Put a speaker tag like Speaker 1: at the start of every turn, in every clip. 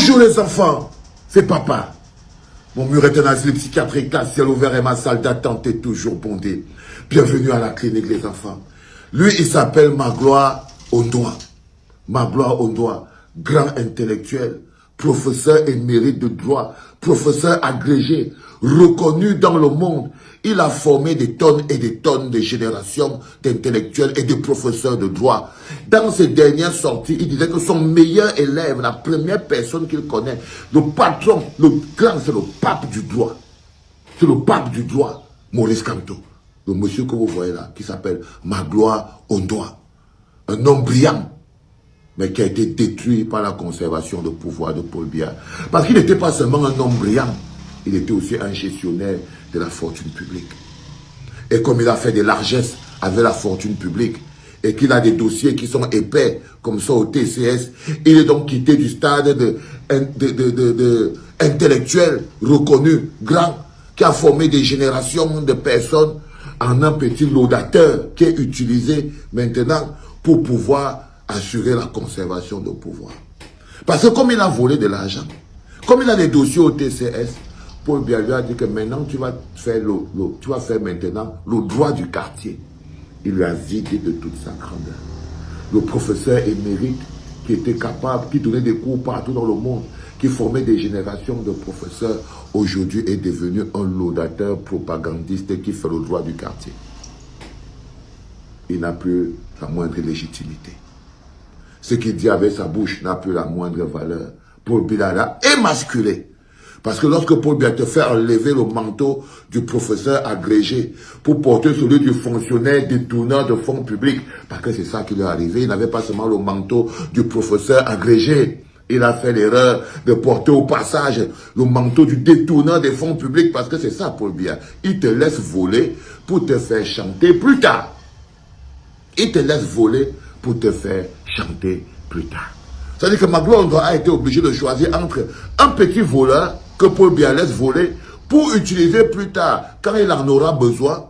Speaker 1: Bonjour les enfants, c'est papa. Mon mur est un asile psychiatrique, la ciel ouvert et ma salle d'attente est toujours bondée. Bienvenue à la clinique les enfants. Lui, il s'appelle Magloire Ondoa. Magloire Ondoa, grand intellectuel, professeur émérite de droit, professeur agrégé, reconnu dans le monde. Il a formé des tonnes et des tonnes de générations d'intellectuels et de professeurs de droit. Dans ses dernières sorties, il disait que son meilleur élève, la première personne qu'il connaît, le patron, le grand, c'est le pape du droit. C'est le pape du droit, Maurice Kamto. Le monsieur que vous voyez là, qui s'appelle Magloire Ondoa. Un homme brillant, mais qui a été détruit par la conservation de pouvoir de Paul Biya. Parce qu'il n'était pas seulement un homme brillant, il était aussi un gestionnaire de la fortune publique. Et comme il a fait des largesses avec la fortune publique, et qu'il a des dossiers qui sont épais, comme ça au TCS, il est donc quitté du stade intellectuel, reconnu, grand, qui a formé des générations de personnes en un petit laudateur qui est utilisé maintenant pour pouvoir assurer la conservation de pouvoir. Parce que comme il a volé de l'argent, comme il a des dossiers au TCS, Paul Biya lui a dit que maintenant tu vas faire maintenant le droit du quartier. Il lui a vidé de toute sa grandeur. Le professeur émérite qui était capable, qui donnait des cours partout dans le monde, qui formait des générations de professeurs, aujourd'hui est devenu un laudateur propagandiste qui fait le droit du quartier. Il n'a plus la moindre légitimité. Ce qu'il dit avec sa bouche n'a plus la moindre valeur. Paul Biya l'a émasculé. Parce que lorsque Paul Biya te fait enlever le manteau du professeur agrégé pour porter celui du fonctionnaire détourneur de fonds publics, parce que c'est ça qui lui est arrivé, il n'avait pas seulement le manteau du professeur agrégé, il a fait l'erreur de porter au passage le manteau du détourneur des fonds publics, parce que c'est ça Paul Biya. Il te laisse voler pour te faire chanter plus tard. Il te laisse voler pour te faire chanter plus tard. C'est-à-dire que Magloire Ondoa a été obligé de choisir entre un petit voleur que Paul Biya laisse voler pour utiliser plus tard, quand il en aura besoin,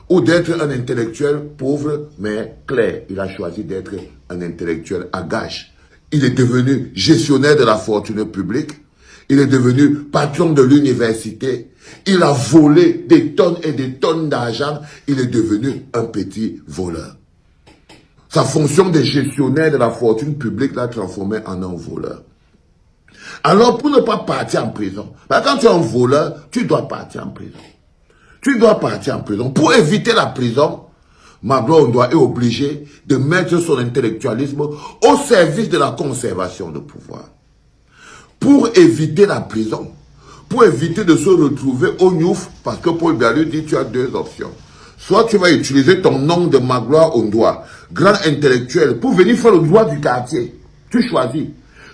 Speaker 1: ou d'être un intellectuel pauvre mais clair. Il a choisi d'être un intellectuel à gage. Il est devenu gestionnaire de la fortune publique. Il est devenu patron de l'université. Il a volé des tonnes et des tonnes d'argent. Il est devenu un petit voleur. Sa fonction de gestionnaire de la fortune publique l'a transformé en un voleur. Alors, pour ne pas partir en prison, quand tu es un voleur, tu dois partir en prison. Tu dois partir en prison. Pour éviter la prison, Magloire Ondoa est obligé de mettre son intellectualisme au service de la conservation de pouvoir. Pour éviter la prison, pour éviter de se retrouver au Niouf, parce que Paul Biya lui dit tu as deux options. Soit tu vas utiliser ton nom de Magloire Ondoa, grand intellectuel, pour venir faire le droit du quartier. Tu choisis.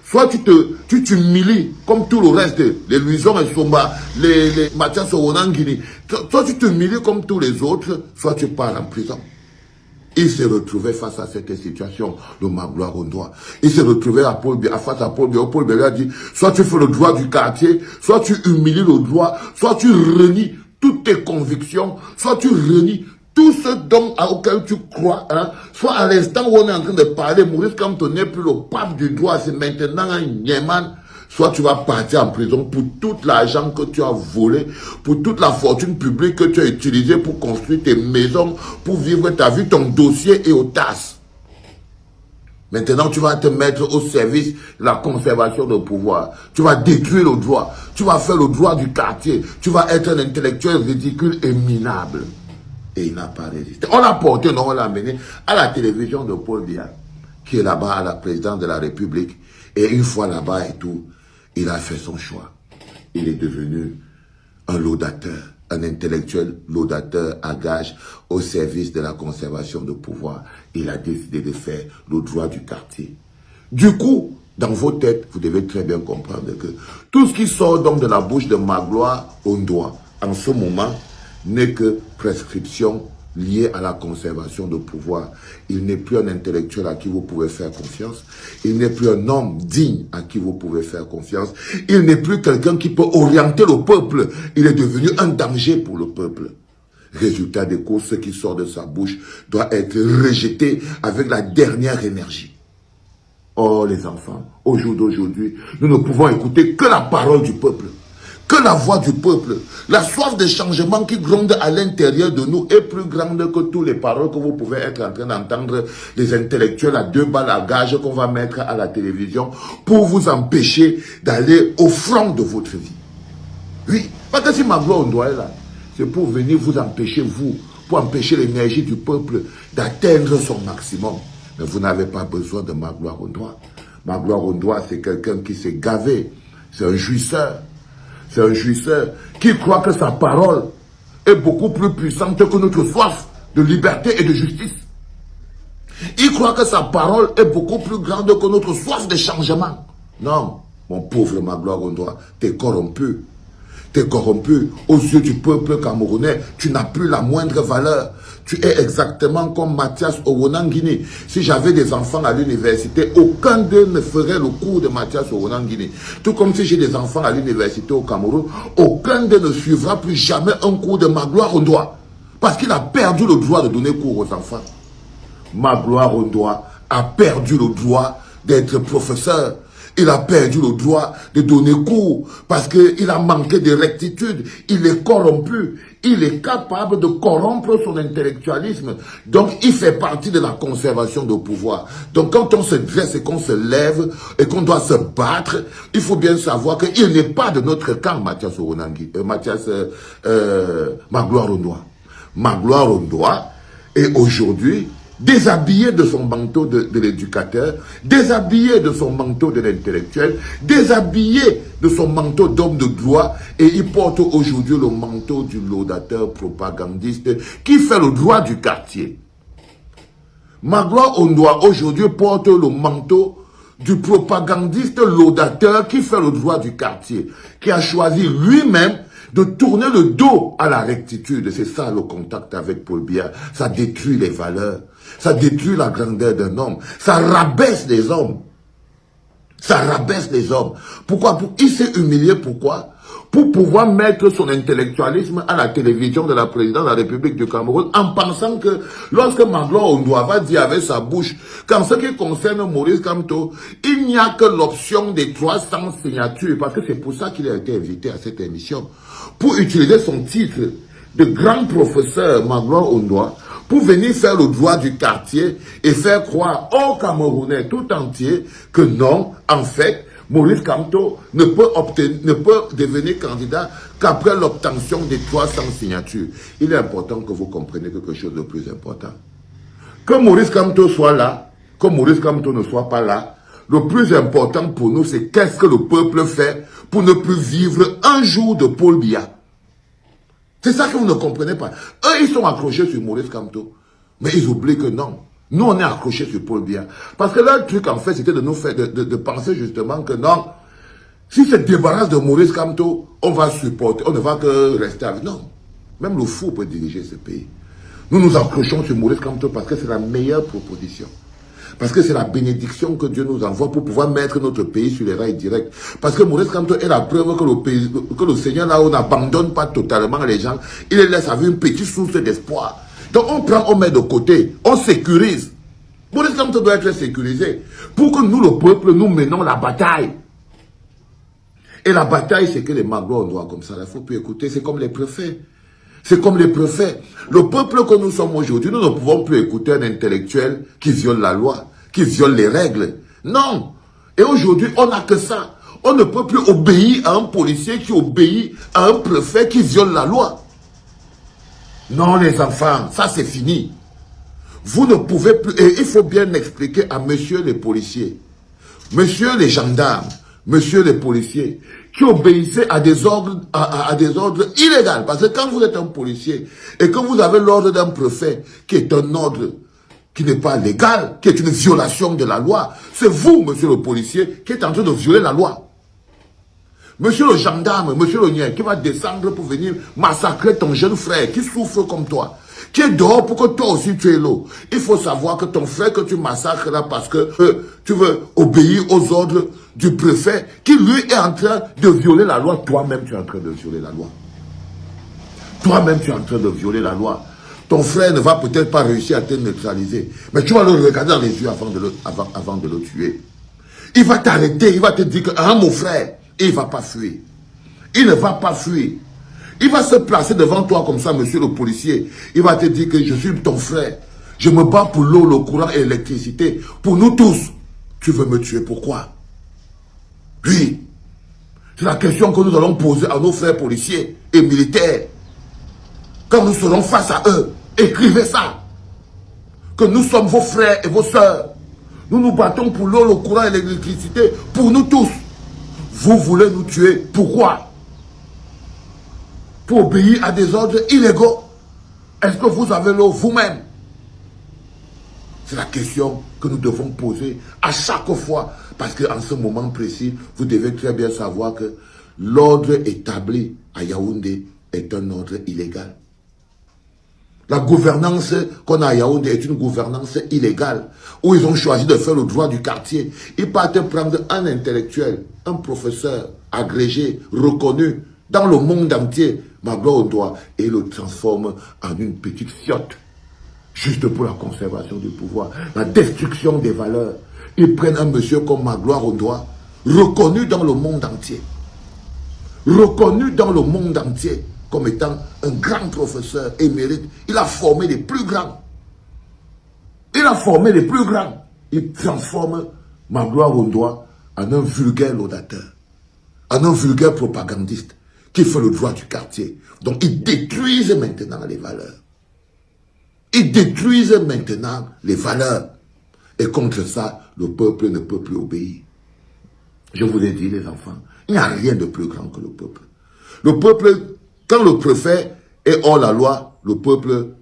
Speaker 1: Soit tu t'humilies, comme tout le reste, les Louison et Somba, les Mathias Oronangini. Soit tu t'humilies comme tous les autres, soit tu pars en prison. Il s'est retrouvé face à cette situation, le Magloire Ondoa. Il s'est retrouvé face à Paul Biya. Paul Biya lui a dit, soit tu fais le droit du quartier, soit tu humilies le droit, soit tu renies toutes tes convictions, soit tu renies tout ce auquel tu crois, hein, soit à l'instant où on est en train de parler, Maurice Kamto n'est plus le pape du droit, c'est maintenant un Nieman, soit tu vas partir en prison pour tout l'argent que tu as volé, pour toute la fortune publique que tu as utilisée pour construire tes maisons, pour vivre ta vie, ton dossier est aux tasses. Maintenant, tu vas te mettre au service de la conservation de pouvoir. Tu vas détruire le droit. Tu vas faire le droit du quartier. Tu vas être un intellectuel ridicule et minable. Et il n'a pas résisté. On l'a porté, non, on l'a amené à la télévision de Paul Biya, qui est là-bas à la présidence de la République. Et une fois là-bas et tout, il a fait son choix. Il est devenu un laudateur, un intellectuel laudateur à gage au service de la conservation de pouvoir. Il a décidé de faire le droit du quartier. Du coup, dans vos têtes, vous devez très bien comprendre que tout ce qui sort donc de la bouche de Magloire Ondoa, en ce moment, n'est que prescription liée à la conservation de pouvoir. Il n'est plus un intellectuel à qui vous pouvez faire confiance. Il n'est plus un homme digne à qui vous pouvez faire confiance. Il n'est plus quelqu'un qui peut orienter le peuple. Il est devenu un danger pour le peuple. Résultat des courses, ce qui sort de sa bouche doit être rejeté avec la dernière énergie. Oh les enfants, au jour d'aujourd'hui, nous ne pouvons écouter que la parole du peuple, que la voix du peuple. La soif de changement qui gronde à l'intérieur de nous est plus grande que toutes les paroles que vous pouvez être en train d'entendre des intellectuels à 2 balles à gage qu'on va mettre à la télévision pour vous empêcher d'aller au front de votre vie. Oui, parce que si Magloire Ondoa est là, c'est pour venir vous empêcher, pour empêcher l'énergie du peuple d'atteindre son maximum. Mais vous n'avez pas besoin de Magloire Ondoa. Magloire Ondoa, c'est quelqu'un qui s'est gavé. C'est un jouisseur. C'est un jouisseur qui croit que sa parole est beaucoup plus puissante que notre soif de liberté et de justice. Il croit que sa parole est beaucoup plus grande que notre soif de changement. Non, mon pauvre Magloire Ondoa, t'es corrompu. T'es corrompu aux yeux du peuple camerounais. Tu n'as plus la moindre valeur. Tu es exactement comme Mathias Owonangini. Si j'avais des enfants à l'université, aucun d'eux ne ferait le cours de Mathias Owonangini. Tout comme si j'ai des enfants à l'université au Cameroun, aucun d'eux ne suivra plus jamais un cours de Magloire Ondoa. Parce qu'il a perdu le droit de donner cours aux enfants. Magloire Ondoa a perdu le droit d'être professeur. Il a perdu le droit de donner cours parce qu'il a manqué de rectitude. Il est corrompu. Il est capable de corrompre son intellectualisme. Donc, il fait partie de la conservation de pouvoir. Donc, quand on se dresse et qu'on se lève et qu'on doit se battre, il faut bien savoir qu'il n'est pas de notre camp, Mathias Magloire Ondoa. Magloire Ondoa est aujourd'hui déshabillé de son manteau de l'éducateur, déshabillé de son manteau de l'intellectuel, déshabillé de son manteau d'homme de droit, et il porte aujourd'hui le manteau du laudateur propagandiste qui fait le droit du quartier. Magloire Ondoa aujourd'hui porte le manteau du propagandiste laudateur qui fait le droit du quartier, qui a choisi lui-même de tourner le dos à la rectitude. C'est ça le contact avec Paul Biya. Ça détruit les valeurs. Ça détruit la grandeur d'un homme. Ça rabaisse les hommes. Ça rabaisse les hommes. Pourquoi? Il s'est humilié. Pourquoi? Pour pouvoir mettre son intellectualisme à la télévision de la présidence de la République du Cameroun, en pensant que lorsque Magloire Ondoa va dire avec sa bouche qu'en ce qui concerne Maurice Kamto, il n'y a que l'option des 300 signatures, parce que c'est pour ça qu'il a été invité à cette émission, pour utiliser son titre de grand professeur Magloire Ondoa, pour venir faire le droit du quartier et faire croire aux Camerounais tout entier que non, en fait, Maurice Kamto ne peut devenir candidat qu'après l'obtention des 300 signatures. Il est important que vous compreniez quelque chose de plus important. Que Maurice Kamto soit là, que Maurice Kamto ne soit pas là, le plus important pour nous, c'est qu'est-ce que le peuple fait pour ne plus vivre un jour de Paul Biya. C'est ça que vous ne comprenez pas. Eux, ils sont accrochés sur Maurice Kamto. Mais ils oublient que non. Nous, on est accrochés sur Paul Biya. Parce que leur truc, en fait, c'était de nous faire, de penser justement que non, si se débarrasse de Maurice Kamto, on va supporter, on ne va que rester avec. Non. Même le fou peut diriger ce pays. Nous nous accrochons sur Maurice Kamto parce que c'est la meilleure proposition. Parce que c'est la bénédiction que Dieu nous envoie pour pouvoir mettre notre pays sur les rails directs. Parce que Maurice Kamto est la preuve que le Seigneur, là, on n'abandonne pas totalement les gens. Il les laisse avec une petite source d'espoir. Donc on prend, on met de côté, on sécurise. Maurice Kamto doit être sécurisé. Pour que nous, le peuple, nous menons la bataille. Et la bataille, c'est que les Magloire Ondoa comme ça, il ne faut plus écouter, c'est comme les préfets. C'est comme les préfets. Le peuple que nous sommes aujourd'hui, nous ne pouvons plus écouter un intellectuel qui viole la loi, qui viole les règles. Non. Et aujourd'hui, on n'a que ça. On ne peut plus obéir à un policier qui obéit à un préfet qui viole la loi. Non, les enfants, ça c'est fini. Vous ne pouvez plus, et il faut bien expliquer à messieurs les policiers, messieurs les gendarmes, messieurs les policiers, qui obéissez à des ordres, à des ordres illégaux. Parce que quand vous êtes un policier et que vous avez l'ordre d'un préfet qui est un ordre qui n'est pas légal, qui est une violation de la loi, c'est vous, monsieur le policier, qui êtes en train de violer la loi. Monsieur le gendarme, monsieur le nien, qui va descendre pour venir massacrer ton jeune frère qui souffre comme toi, qui est dehors pour que toi aussi tu aies l'eau. Il faut savoir que ton frère que tu massacres là parce que tu veux obéir aux ordres du préfet qui lui est en train de violer la loi. Toi-même tu es en train de violer la loi. Toi-même tu es en train de violer la loi. Ton frère ne va peut-être pas réussir à te neutraliser, mais tu vas le regarder dans les yeux avant de le tuer. Il va t'arrêter, il va te dire que mon frère, et il ne va pas fuir. Il ne va pas fuir. Il va se placer devant toi comme ça, monsieur le policier. Il va te dire que je suis ton frère. Je me bats pour l'eau, le courant et l'électricité. Pour nous tous. Tu veux me tuer, pourquoi? Oui. C'est la question que nous allons poser à nos frères policiers et militaires. Quand nous serons face à eux, écrivez ça. Que nous sommes vos frères et vos sœurs. Nous nous battons pour l'eau, le courant et l'électricité. Pour nous tous. Vous voulez nous tuer. Pourquoi? Pour obéir à des ordres illégaux. Est-ce que vous avez l'eau vous-même? C'est la question que nous devons poser à chaque fois. Parce qu'en ce moment précis, vous devez très bien savoir que l'ordre établi à Yaoundé est un ordre illégal. La gouvernance qu'on a à Yaoundé est une gouvernance illégale. Où ils ont choisi de faire le droit du quartier. Ils partent prendre un intellectuel, un professeur agrégé, reconnu dans le monde entier, Magloire Ondoa, et le transforment en une petite fiotte. Juste pour la conservation du pouvoir, la destruction des valeurs. Ils prennent un monsieur comme Magloire Ondoa, reconnu dans le monde entier. Reconnu dans le monde entier comme étant un grand professeur émérite. Il a formé les plus grands. Il a formé les plus grands. Il transforme Magloire Ondoa en un vulgaire laudateur, en un vulgaire propagandiste qui fait le droit du quartier. Donc ils détruisent maintenant les valeurs. Ils détruisent maintenant les valeurs. Et contre ça, le peuple ne peut plus obéir. Je vous ai dit, les enfants, il n'y a rien de plus grand que le peuple. Le peuple, quand le préfet est hors la loi, le peuple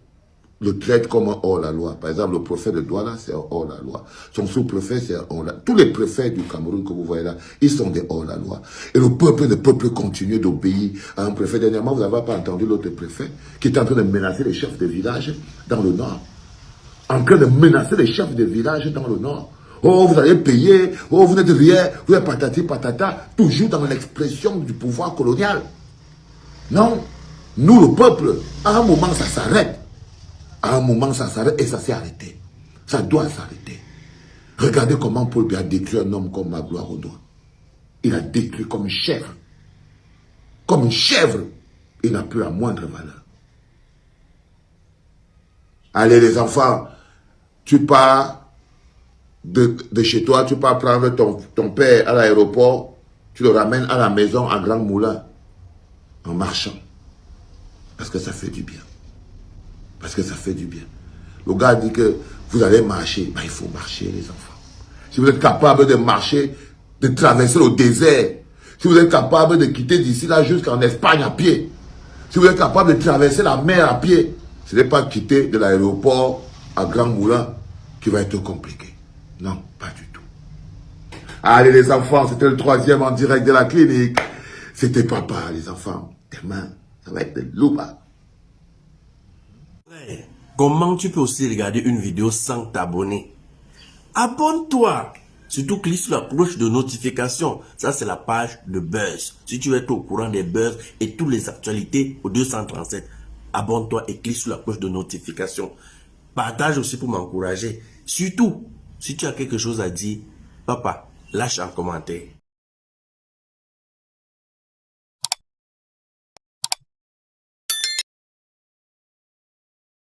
Speaker 1: le traite comme un hors-la-loi. Par exemple, le préfet de Douala, c'est un hors-la-loi. Son sous-préfet, c'est un hors-la-loi. Tous les préfets du Cameroun que vous voyez là, ils sont des hors-la-loi. Et le peuple ne peut plus continuer d'obéir à un préfet. Dernièrement, vous n'avez pas entendu l'autre préfet qui est en train de menacer les chefs de village dans le nord. En train de menacer les chefs de village dans le nord. Oh, vous allez payer. Oh, vous n'êtes rien. Vous êtes patati patata. Toujours dans l'expression du pouvoir colonial. Non. Nous, le peuple, à un moment, ça s'arrête. À un moment, ça s'arrête et ça s'est arrêté. Ça doit s'arrêter. Regardez comment Paul Biya a détruit un homme comme Magloire Ondoa. Il a détruit comme une chèvre. Comme une chèvre. Il n'a plus la moindre valeur. Allez les enfants, tu pars de chez toi, tu pars prendre ton père à l'aéroport, tu le ramènes à la maison à Grand Moulin, en marchant. Parce que ça fait du bien. Parce que ça fait du bien. Le gars dit que vous allez marcher. Ben, il faut marcher, les enfants. Si vous êtes capable de marcher, de traverser le désert, si vous êtes capable de quitter d'ici là jusqu'en Espagne à pied, si vous êtes capable de traverser la mer à pied, ce n'est pas quitter de l'aéroport à Grand Moulin qui va être compliqué. Non, pas du tout. Allez, les enfants, c'était le 3e en direct de la clinique. C'était papa, les enfants. Demain, ça va être lourd.
Speaker 2: Comment tu peux aussi regarder une vidéo sans t'abonner? Abonne-toi! Surtout clique sur la cloche de notification. Ça, c'est la page de Buzz. Si tu veux être au courant des buzz et toutes les actualités au 237, abonne-toi et clique sur la cloche de notification. Partage aussi pour m'encourager. Surtout, si tu as quelque chose à dire, papa, lâche un commentaire.